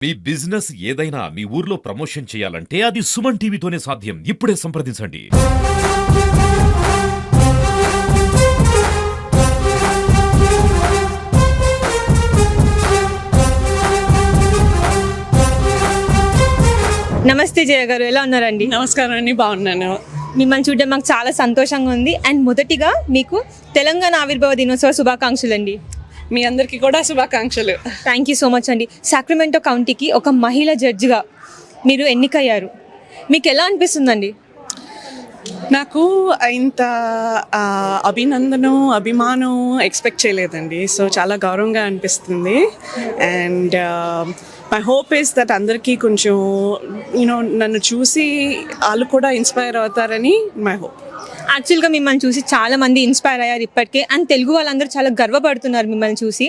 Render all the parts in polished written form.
మీ business ఏదైనా మీ ఊర్లో promotion చేయాలంటే అది సుమన్ టీవీతోనే సాధ్యం. ఇప్పుడే సంప్రదించండి. నమస్తే జయ గారు, ఎలా ఉన్నారండి? నమస్కారం అండి, బాగున్నాను. మిమ్మల్ని చూడడం మాకు చాలా సంతోషంగా ఉంది. అండ్ మొదటిగా మీకు తెలంగాణ ఆవిర్భావ దినోత్సవ శుభాకాంక్షలు అండి. మీ అందరికీ కూడా శుభాకాంక్షలు. థ్యాంక్ యూ సో మచ్ అండి. సాక్రమెంటో కౌంటీకి ఒక మహిళా జడ్జిగా మీరు ఎన్నికయ్యారు. మీకు ఎలా అనిపిస్తుందండి? నాకు ఇంత అభినందనం, అభిమానం ఎక్స్పెక్ట్ చేయలేదండి. సో చాలా గౌరవంగా అనిపిస్తుంది. And my hope is that అందరికీ కొంచెం నన్ను చూసి వాళ్ళు కూడా ఇన్స్పైర్ అవుతారని మై హోప్. యాక్చువల్గా మిమ్మల్ని చూసి చాలా మంది ఇన్స్పైర్ అయ్యారు ఇప్పటికే. అండ్ తెలుగు వాళ్ళందరూ చాలా గర్వపడుతున్నారు మిమ్మల్ని చూసి.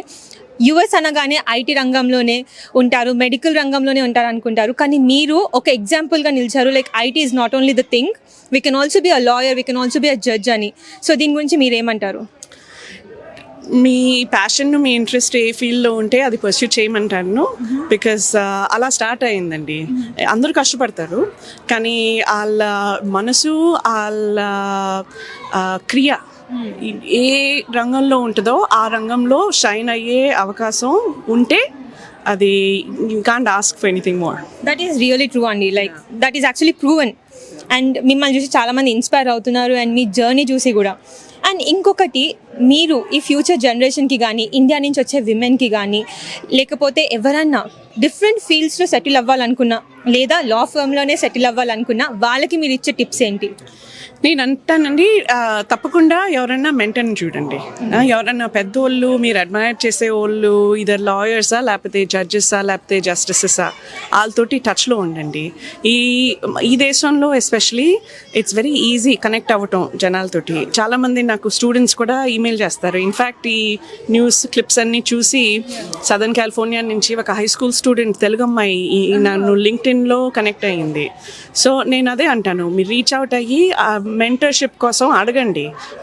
యుఎస్ అనగానే ఐటీ రంగంలోనే ఉంటారు, మెడికల్ రంగంలోనే ఉంటారు అనుకుంటారు. కానీ మీరు ఒక ఎగ్జాంపుల్గా నిలిచారు. Like IT is not only the thing, we can also be a lawyer, we can also be a judge అని. సో దీని గురించి మీరేమంటారు? మీ ప్యాషన్, మీ ఇంట్రెస్ట్ ఏ ఫీల్డ్లో ఉంటే అది పర్స్యూ చేయమంటాను. బికాజ్ అలా స్టార్ట్ అయిందండి. అందరూ కష్టపడతారు, కానీ వాళ్ళ మనసు, వాళ్ళ క్రియ ఏ రంగంలో ఉంటుందో ఆ రంగంలో షైన్ అయ్యే అవకాశం ఉంటే అది you can't ask for anything more. That is really true అండి. Like that is actually proven. And మిమ్మల్ని చూసి చాలామంది ఇన్స్పైర్ అవుతున్నారు, అండ్ మీ జర్నీ చూసి కూడా. అండ్ ఇంకొకటి, మీరు ఈ ఫ్యూచర్ జనరేషన్కి కానీ, ఇండియా నుంచి వచ్చే విమెన్కి కానీ, లేకపోతే ఎవరన్నా డిఫరెంట్ ఫీల్డ్స్లో సెటిల్ అవ్వాలనుకున్నా, లేదా లా ఫర్మ్లోనే సెటిల్ అవ్వాలనుకున్నా, వాళ్ళకి మీరు ఇచ్చే టిప్స్ ఏంటి? నేను అంటానండి, తప్పకుండా ఎవరన్నా మెంటర్ని చూడండి. ఎవరన్నా పెద్దోళ్ళు, మీరు అడ్మైర్ చేసే వాళ్ళు, ఇదర్ లాయర్సా, లేకపోతే జడ్జెసా, లేకపోతే జస్టిసెసా, వాళ్ళతోటి టచ్లో ఉండండి. ఈ దేశంలో especially it's very easy connect అవ్వటం జనాలతోటి. చాలామంది నాకు స్టూడెంట్స్ కూడా ఈమెయిల్ చేస్తారు. ఇన్ఫ్యాక్ట్ ఈ న్యూస్ క్లిప్స్ అన్నీ చూసి సదర్న్ కాలిఫోర్నియా నుంచి ఒక హై స్కూల్ స్టూడెంట్, తెలుగు అమ్మాయి, నన్ను లింక్డ్ఇన్లో కనెక్ట్ అయ్యింది. సో నేను అదే అంటాను, మీరు రీచ్ అవుట్ అయ్యి మెంటర్షిప్ కోసం అడగండి,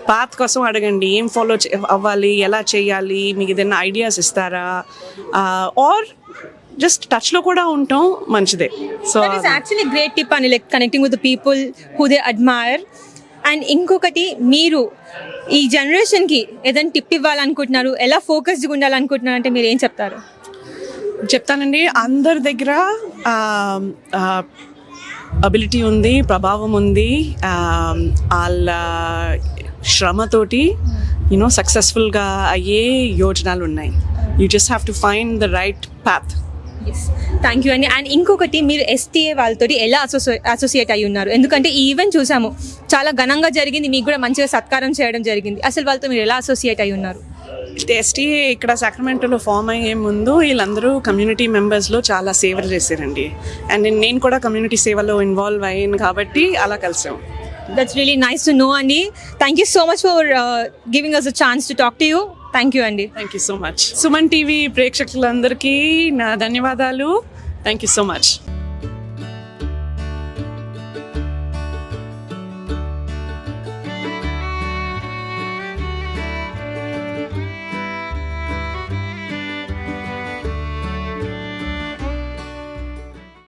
పాత్ కోసం అడగండి, ఏం ఫాలో అవ్వాలి, ఎలా చేయాలి, మీకు ఏదైనా ఐడియాస్ ఇస్తారా, ఆర్ జస్ట్ టచ్లో కూడా ఉండటం మంచిదే. సో యాక్చువల్లీ గ్రేట్ టిప్ అని, like connecting with the people who they admire. And ఇంకొకటి, మీరు ఈ జనరేషన్కి ఏదైనా టిప్ ఇవ్వాలనుకుంటున్నారు, ఎలా ఫోకస్డ్గా ఉండాలనుకుంటున్నారు అంటే మీరు ఏం చెప్తారు? చెప్తానండి, అందరి దగ్గర అబిలిటీ ఉంది, ప్రభావం ఉంది. వాళ్ళ శ్రమతోటి సక్సెస్ఫుల్గా అయ్యే యోజనాలు ఉన్నాయి. You just have to find the right path. Thank you అండి. అండ్ ఇంకొకటి, మీరు ఎస్టీఏ వాళ్ళతోటి ఎలా అసోసియేట్ అయ్యి ఉన్నారు? ఎందుకంటే ఈ ఈవెంట్ చూసాము, చాలా ఘనంగా జరిగింది, మీకు కూడా మంచిగా సత్కారం చేయడం జరిగింది. అసలు వాళ్ళతో మీరు ఎలా అసోసియేట్ అయ్యి ఉన్నారు? ఎస్టీఏ ఇక్కడ సాక్రమెంటోలో ఫామ్ అయ్యే ముందు వీళ్ళందరూ కమ్యూనిటీ మెంబర్స్లో చాలా సేవలు చేశారండి. అండ్ నేను కూడా కమ్యూనిటీ సేవలో ఇన్వాల్వ్ అయ్యాను కాబట్టి అలా కలిసాం. That's really nice to know, Andy. Thank you so much for giving us a chance to talk to you. Thank you, Andy. Thank you so much. Suman TV ప్రేక్షకులందరికీ నా ధన్యవాదాలు. Thank you so much.